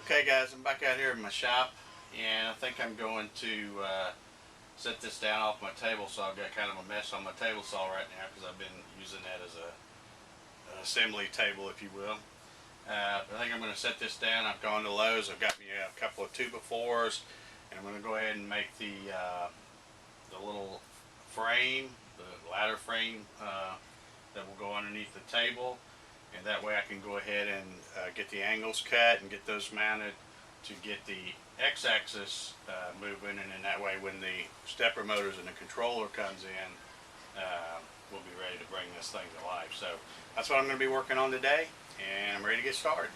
Okay guys, I'm back out here in my shop and I think I'm going to set this down off my table saw. I've got kind of a mess on my table saw right now because I've been using that as an assembly table, if you will. I think I'm going to set this down. I've gone to Lowe's. I've got me a couple of 2x4s and I'm going to go ahead and make the little frame, the ladder frame that will go underneath the table. And that way I can go ahead and get the angles cut and get those mounted to get the x-axis moving, and then that way when the stepper motors and the controller comes in, we'll be ready to bring this thing to life. So that's what I'm going to be working on today, and I'm ready to get started.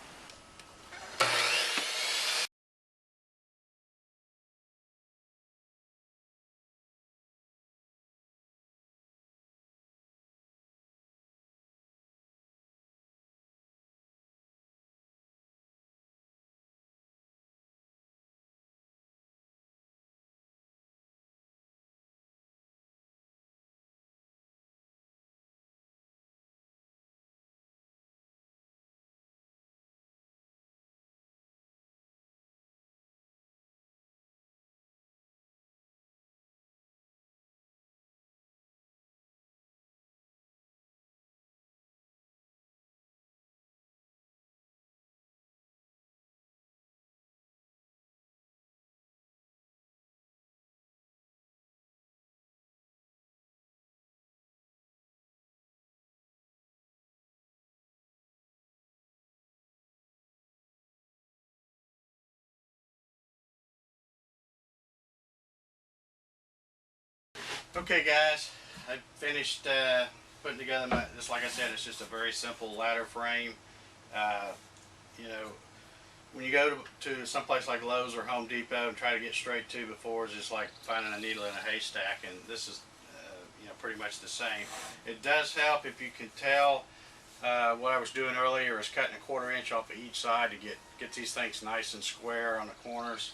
Okay guys, I finished putting together my, just like I said, it's just a very simple ladder frame. You know, when you go to someplace like Lowe's or Home Depot and try to get straight 2x4s, it's just like finding a needle in a haystack, and this is you know, pretty much the same. It does help if you can tell what I was doing earlier is cutting a 1/4 inch off of each side to get these things nice and square on the corners.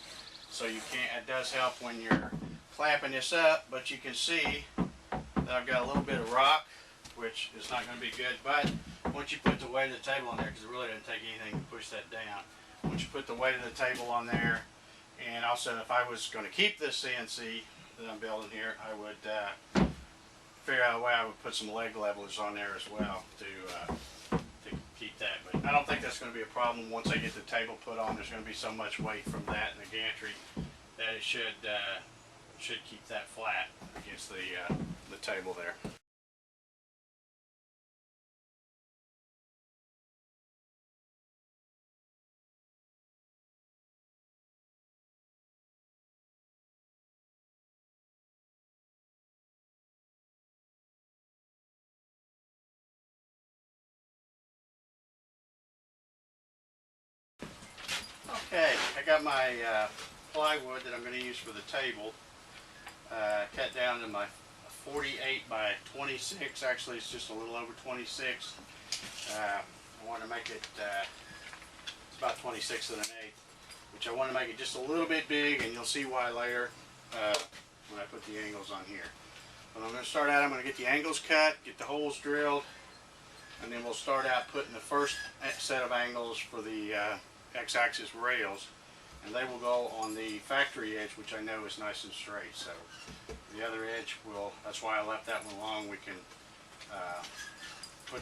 So you can't, it does help when you're clamping this up, but you can see that I've got a little bit of rock, which is not going to be good. But once you put the weight of the table on there, because it really doesn't take anything to push that down, once you put the weight of the table on there, and also if I was going to keep this CNC that I'm building here, I would figure out a way I would put some leg levelers on there as well to keep that. But I don't think that's going to be a problem. Once I get the table put on, there's going to be so much weight from that and the gantry that it should keep that flat against the table there. Okay, I got my plywood that I'm going to use for the table cut down to my 48 by 26. Actually, it's just a little over 26. I want to make it, it's about 26 1/8, which I want to make it just a little bit big, and you'll see why later when I put the angles on here. But I'm going to start out, I'm going to get the angles cut, get the holes drilled, and then we'll start out putting the first set of angles for the x-axis rails, and they will go on the factory edge, which I know is nice and straight. So the other edge will, that's why I left that one long. We can put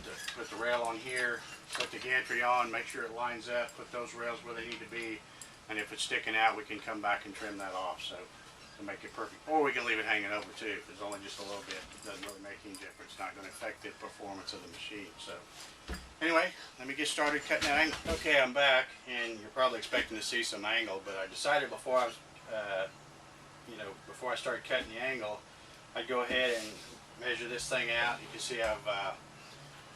the rail on here, put the gantry on, make sure it lines up, put those rails where they need to be, and if it's sticking out, we can come back and trim that off, so to make it perfect. Or we can leave it hanging over too. If it's only just a little bit, it doesn't really make any difference. It's not going to affect the performance of the machine. So anyway, let me get started cutting that angle. Okay, I'm back, and you're probably expecting to see some angle, but I decided before I was, before I started cutting the angle, I'd go ahead and measure this thing out. You can see I've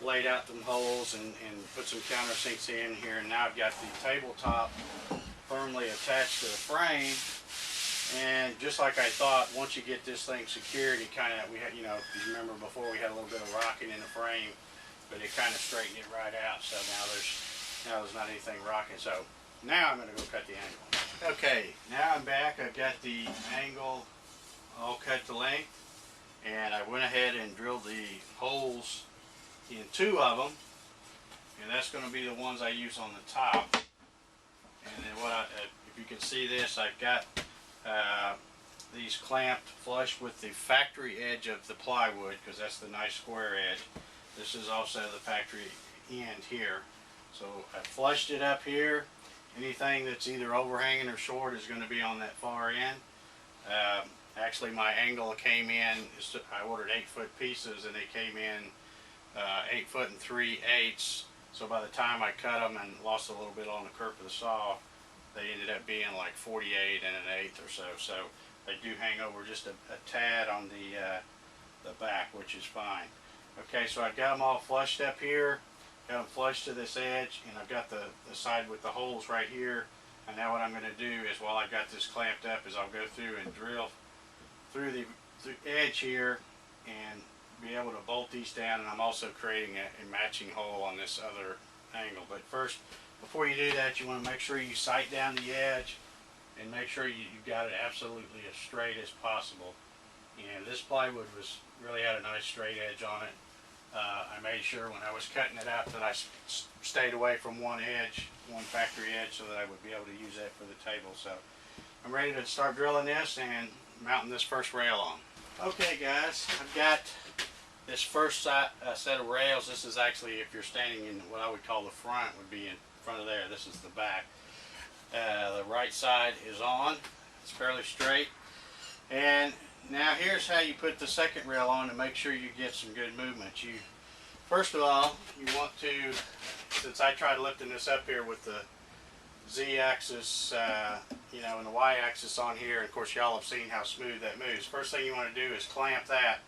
laid out some holes and put some countersinks in here, and now I've got the tabletop firmly attached to the frame. And just like I thought, once you get this thing secured, we had, you remember before we had a little bit of rocking in the frame, but it kind of straightened it right out. So now there's not anything rocking. So now I'm going to go cut the angle. Okay, now I'm back. I've got the angle all cut to length, and I went ahead and drilled the holes in 2 of them, and that's going to be the ones I use on the top. And then if you can see this, I've got these clamped flush with the factory edge of the plywood, because that's the nice square edge. This is also the factory end here. So I flushed it up here. Anything that's either overhanging or short is going to be on that far end. Actually, my angle came in, I ordered 8-foot pieces, and they came in 8 foot and 3/8. So by the time I cut them and lost a little bit on the kerf of the saw, they ended up being like 48 and 1/8 or so. So they do hang over just a tad on the back, which is fine. Okay, so I've got them all flushed up here, got them flushed to this edge, and I've got the side with the holes right here. And now what I'm going to do is, while I've got this clamped up, is I'll go through and drill through the edge here and be able to bolt these down. And I'm also creating a matching hole on this other angle. But first, before you do that, you want to make sure you sight down the edge and make sure you've got it absolutely as straight as possible. And this plywood really had a nice straight edge on it. I made sure when I was cutting it out that I stayed away from one factory edge, so that I would be able to use that for the table. So I'm ready to start drilling this and mounting this first rail on. Okay guys, I've got this first set of rails. This is actually, if you're standing in what I would call the front, would be in front of there. This is the back. The right side is on. It's fairly straight. And now here's how you put the second rail on to make sure you get some good movement. First of all, you want to, since I tried lifting this up here with the Z-axis, and the Y-axis on here, and of course y'all have seen how smooth that moves. First thing you want to do is clamp that,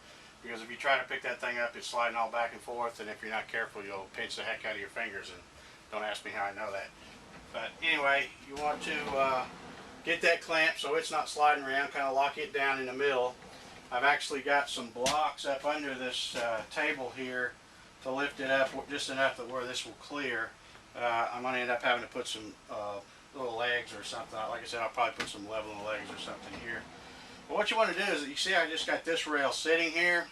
because if you try to pick that thing up, it's sliding all back and forth, and if you're not careful, you'll pinch the heck out of your fingers, and don't ask me how I know that. But anyway, you want to get that clamp so it's not sliding around, kind of lock it down in the middle. I've actually got some blocks up under this table here to lift it up just enough that where this will clear. I'm going to end up having to put some little legs or something. Like I said, I'll probably put some leveling legs or something here. But what you want to do is, you see I just got this rail sitting here.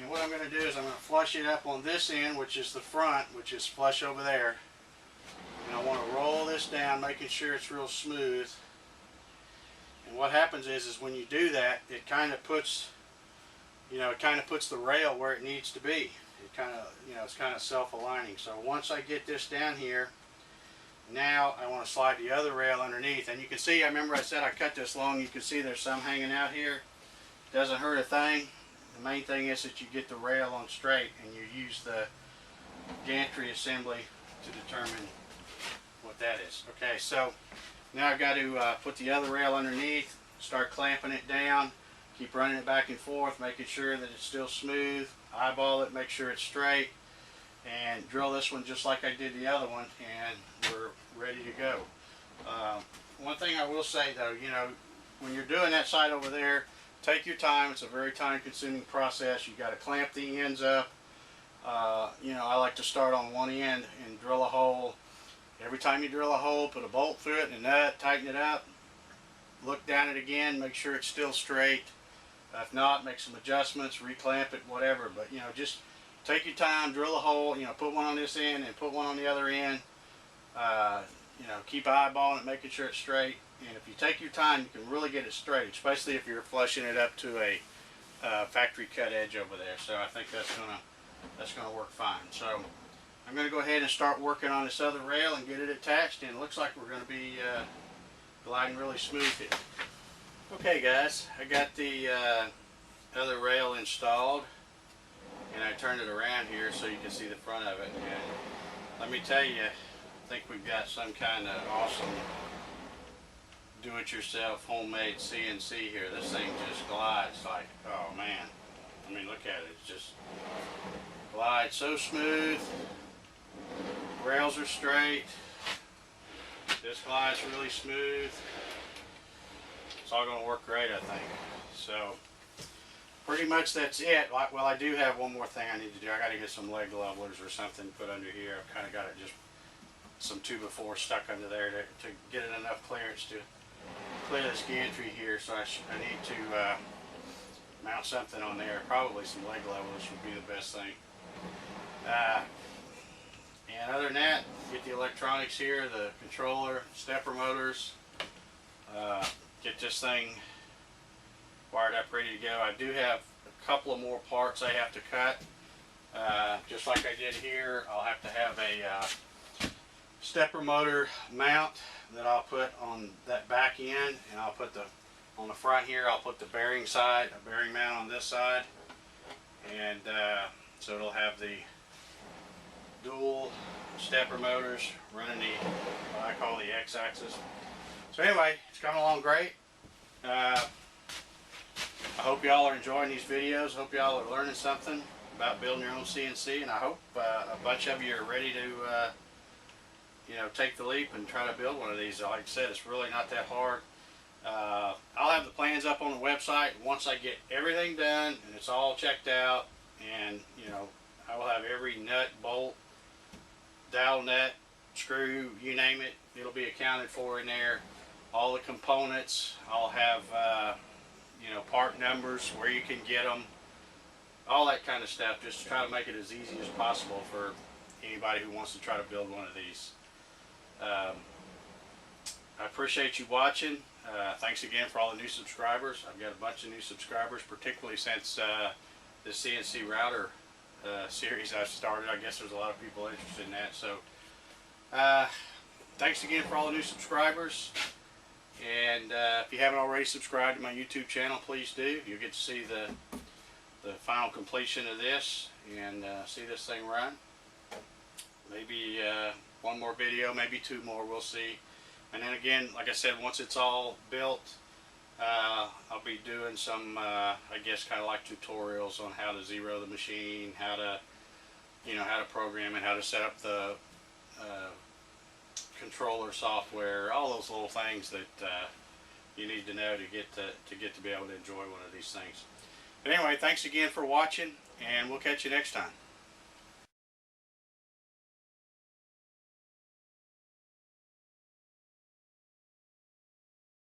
And what I'm going to do is I'm going to flush it up on this end, which is the front, which is flush over there. And I want to roll this down, making sure it's real smooth. And what happens is when you do that, it kind of puts, the rail where it needs to be. It kind of, it's kind of self-aligning. So once I get this down here, now I want to slide the other rail underneath. And you can see, I remember I said I cut this long. You can see there's some hanging out here. Doesn't hurt a thing. The main thing is that you get the rail on straight, and you use the gantry assembly to determine what that is. Okay, so now I've got to put the other rail underneath, start clamping it down, keep running it back and forth, making sure that it's still smooth, eyeball it, make sure it's straight, and drill this one just like I did the other one, and we're ready to go. One thing I will say though, when you're doing that side over there, take your time. It's a very time-consuming process. You got to clamp the ends up. I like to start on one end and drill a hole. Every time you drill a hole, put a bolt through it and a nut, tighten it up, look down it again, make sure it's still straight. If not, make some adjustments, reclamp it, whatever. But just take your time, drill a hole, put one on this end and put one on the other end. Keep eyeballing it, making sure it's straight. And if you take your time, you can really get it straight, especially if you're flushing it up to a factory cut edge over there. So I think that's gonna work fine. So I'm going to go ahead and start working on this other rail and get it attached, and it looks like we're going to be gliding really smooth here. Okay guys, I got the other rail installed, and I turned it around here so you can see the front of it. And let me tell you, I think we've got some kind of awesome do-it-yourself homemade CNC here. This thing just glides like, oh man, I mean look at it, it's just glides so smooth. Rails are straight. This glides really smooth. It's all going to work great, I think. So pretty much that's it. Well, I do have one more thing I need to do. I got to get some leg levelers or something put under here. I've kind of got it just some 2x4 stuck under there to get it enough clearance to clear this gantry here. So I need to mount something on there. Probably some leg levelers would be the best thing. And other than that, get the electronics here, the controller, stepper motors, get this thing wired up, ready to go. I do have a couple of more parts I have to cut. Just like I did here, I'll have to have a stepper motor mount that I'll put on that back end, and I'll put on the front here, I'll put the bearing side, a bearing mount on this side, and so it'll have the dual stepper motors running what I call the X-axis. So anyway, it's coming along great. I hope y'all are enjoying these videos. Hope y'all are learning something about building your own CNC, and I hope a bunch of you are ready to take the leap and try to build one of these. Like I said, it's really not that hard. I'll have the plans up on the website once I get everything done and it's all checked out, and I will have every nut, bolt, dowel nut, screw, you name it, it'll be accounted for in there. All the components, I'll have part numbers, where you can get them, all that kind of stuff, just to try to make it as easy as possible for anybody who wants to try to build one of these. I appreciate you watching. Thanks again for all the new subscribers. I've got a bunch of new subscribers, particularly since the CNC router series I started. I guess there's a lot of people interested in that. So thanks again for all the new subscribers. And if you haven't already subscribed to my YouTube channel, please do. You'll get to see the final completion of this and see this thing run. Maybe one more video, maybe two more, we'll see. And then again, like I said, once it's all built, I'll be doing some, I guess, kind of like tutorials on how to zero the machine, how to program it, how to set up the controller software, all those little things that you need to know to get to be able to enjoy one of these things. But anyway, thanks again for watching, and we'll catch you next time.